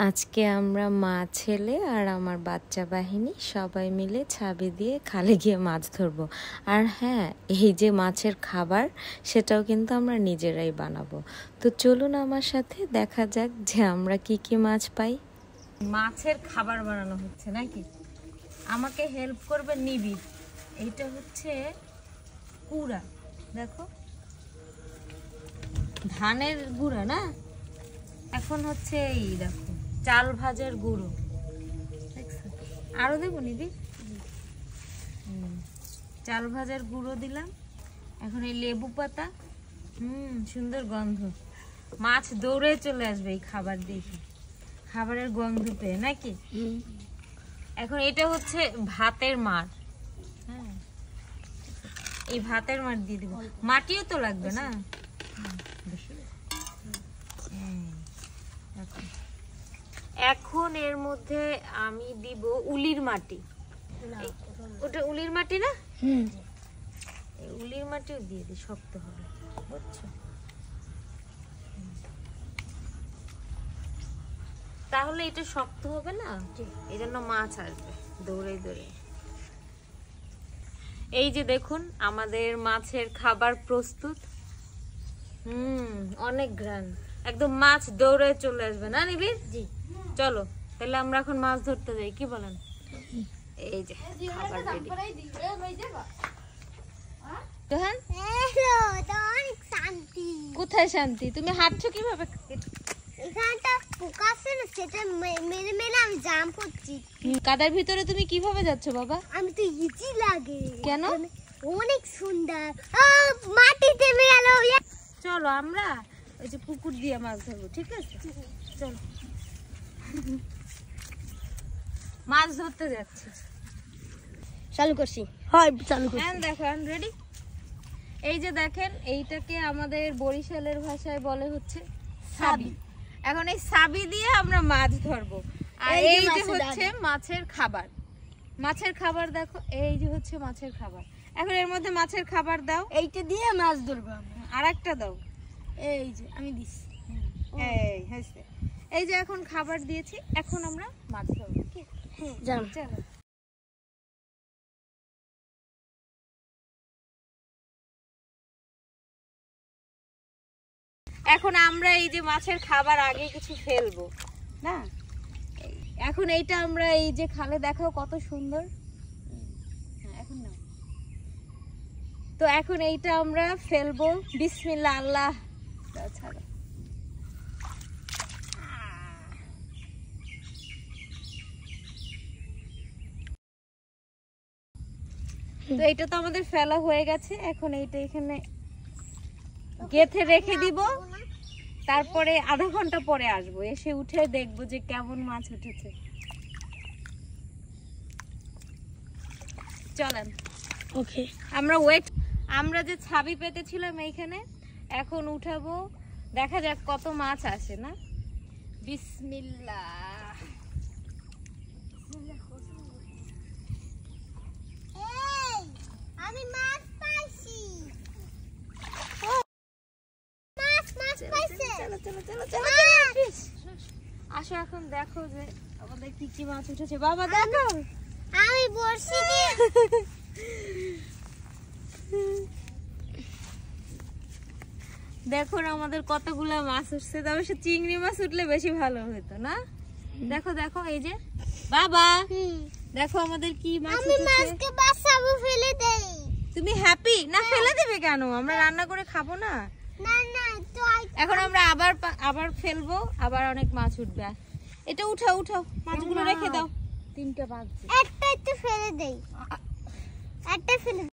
আজকে আমরা মা ছেলে আর আমার বাচ্চা বাহিনী সবাই মিলে ছাবি দিয়ে খালে গিয়ে মাছ ধরবো। আর হ্যাঁ, এই যে মাছের খাবার সেটাও কিন্তু আমরা নিজেরাই বানাবো। তো চলুন আমার সাথে দেখা যাক যে আমরা কি কি মাছ পাই। মাছের খাবার বানানো হচ্ছে নাকি? আমাকে হেল্প করবে নিবিড়। এইটা হচ্ছে কুড়া, দেখো ধানের গুঁড়া না। এখন হচ্ছে এই দেখো চাল ভাজার গুঁড়ো, আরো দেবো নিবি। চাল ভাজার গুঁড়ো দিলাম। এখন এই লেবু পাতা, সুন্দর গন্ধ। মাছ দৌড়ে চলে আসবে এই খাবার দেখে, খাবারের গন্ধ পেয়ে নাকি। এখন এটা হচ্ছে ভাতের মার। হ্যাঁ, এই ভাতের মার দিয়ে দিব। মাটিও তো লাগবে না। এখন এর মধ্যে আমি দিব উলির মাটি। ওটা উলির মাটি না? উলির মাটিও দিয়ে দিই, শক্ত হবে, বুঝছো? তাহলে এটা শক্ত হবে না, এই জন্য মাছ আসবে দৌড়ে দৌড়ে। এই যে দেখুন আমাদের মাছের খাবার প্রস্তুত। অনেক ঘ্রাণ, একদম মাছ দৌড়ে চলে আসবে না নিবিড়? জি। চলো তাহলে আমরা এখন মাছ ধরতে যাই, কি বলেন? এই যে খাবার রেডি। কোথায় শান্তি? তুমি হাঁটছো কিভাবে? এখানটা পোকা আছে না, সেটা মেরে মেরে আমি জাম্প করছি। কাদার ভিতরে তুমি কিভাবে যাচ্ছ বাবা? আমি তো ইজি লাগে। কেন? অনেক সুন্দর। মাটিতে মেলো। চলো আমরা ওই যে পুকুর দিয়ে মাছ ধরবো, ঠিক আছে? চলো মাছ ধরতে যাচ্ছি। চালু করছি। হয় চালু করছি। হ্যাঁ দেখেন রেডি। এই যে দেখেন, এইটাকে আমাদের বরিশালের ভাষায় বলে হচ্ছে সাবি। এখন এই সাবি দিয়ে আমরা মাছ ধরবো। আর এই যে হচ্ছে মাছের খাবার। মাছের খাবার দেখো, এই যে হচ্ছে মাছের খাবার। এখন এর মধ্যে মাছের খাবার দাও। এইটা দিয়ে মাছ ধরবো। আর একটা দাও। এই যে আমি দিচ্ছি। এই হয়েছে। এই যে এখন খাবার দিয়েছি, এখন আমরা মাছ ধরবো। কি? চলো। এখন আমরা এই যে মাছের খাবার আগে কিছু ফেলবো না। এখন এইটা আমরা এই যে খালে দেখাও কত সুন্দর। এখন না, তো এখন এইটা আমরা ফেলবো। বিসমিল্লাহ, আল্লাহ ছাড়ো। তো এইটা তো আমাদের ফেলা হয়ে গেছে। এখন এইটা এখানে গেথে রেখে দিব। তারপরে আধা ঘন্টা পরে আসবো, এসে উঠে দেখবো যে কেমন মাছ উঠেছে। চলেন ওকে, আমরা ওয়েট। আমরা যে ছাবি পেতেছিলাম এইখানে, এখন উঠাবো, দেখা যাক কত মাছ আসে না। বিসমিল্লাহ। আমি মাছ পাইছি। আসো এখন দেখো যে আমাদের কি কি মাছ উঠেছে। বাবা দেখো, আমি বড়শি দিয়ে দেখো আমাদের কতগুলা মাছ উঠছে। তবে সে চিংড়ি মাছ উঠলে বেশি ভালো হতো না। দেখো দেখো, এই যে বাবা দেখো আমাদের কি মাছ উঠেছে। আমি মাছকে বাঁচাবো, ফেলে দেই। তুমি হ্যাপি না? ফেলে দেবে কেন? আমরা রান্না করে খাবো না? না না, তো এখন আমরা আবার ফেলবো, আবার অনেক মাছ উঠবে। এটা উঠাও উঠাও, মাছগুলো রেখে দাও। 3টা বাজছে। একটা একটু ফেলে দেই, একটা ফেলে